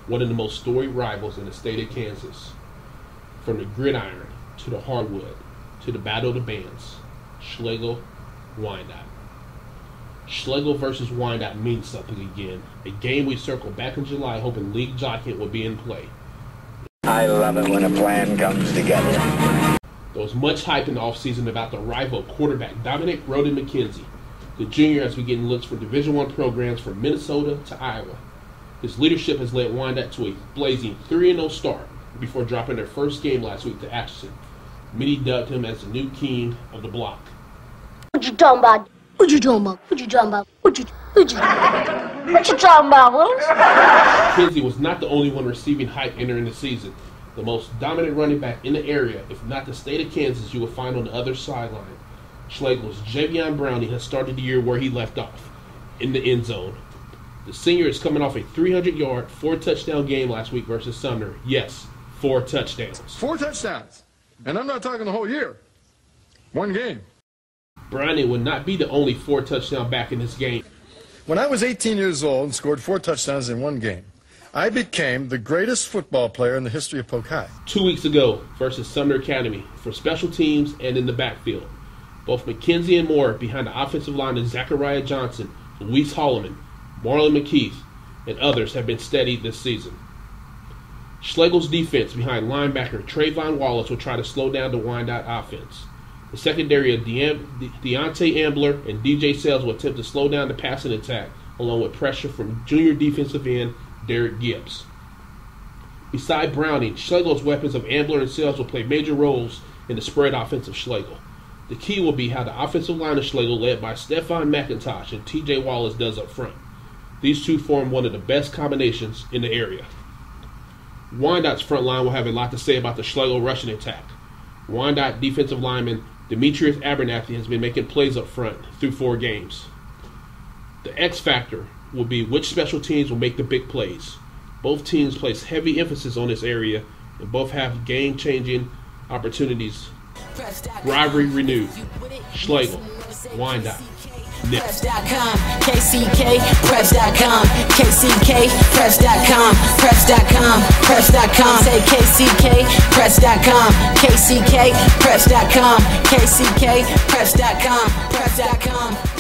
one of the most storied rivals in the state of Kansas. From the gridiron to the hardwood to the battle of the bands, Schlagle, Wyandotte. Schlagle versus Wyandotte means something again. A game we circled back in July hoping league jockeying would be in play. I love it when a plan comes together. There was much hype in the offseason about the rival quarterback Dominic Rodin McKenzie, the junior has been getting looks for Division I programs from Minnesota to Iowa. His leadership has led Wyandotte to a blazing 3-0 start before dropping their first game last week to Atchison. Many dubbed him as the new king of the block. What you talking about? What you talking about? What you talking about? What you talking about, Willis? McKenzie was not the only one receiving hype entering the season. The most dominant running back in the area, if not the state of Kansas, you will find on the other sideline. Schlagle's Javion Browning has started the year where he left off, in the end zone. The senior is coming off a 300-yard, 4-touchdown game last week versus Sumner. Yes, 4 touchdowns. 4 touchdowns. And I'm not talking the whole year. 1 game. Browning would not be the only 4-touchdown back in this game. When I was 18 years old and scored 4 touchdowns in 1 game, I became the greatest football player in the history of Polk High. 2 weeks ago versus Sumner Academy for special teams and in the backfield. Both McKenzie and Moore behind the offensive line of Zachariah Johnson, Luis Holloman, Marlon McKeith, and others have been steady this season. Schlagle's defense behind linebacker Trayvon Wallace will try to slow down the Wyandotte offense. The secondary of Deontay Ambler and DJ Sales will attempt to slow down the passing attack, along with pressure from junior defensive end Derek Gibbs. Beside Browning, Schlagle's weapons of Ambler and Sales will play major roles in the spread offense of Schlagle. The key will be how the offensive line of Schlagle, led by Stephon McIntosh and T.J. Wallace, does up front. These two form one of the best combinations in the area. Wyandotte's front line will have a lot to say about the Schlagle rushing attack. Wyandotte defensive lineman Demetrius Abernathy has been making plays up front through 4 games. The X factor will be which special teams will make the big plays. Both teams place heavy emphasis on this area, and both have game-changing opportunities. Rivalry renewed. Schlagle, Wyandotte. Next. KCK, Press.com, KCK, Press.com, Press.com, Press.com, say KCK, Press.com, KCK, Press.com, KCK, Press.com, Press.com.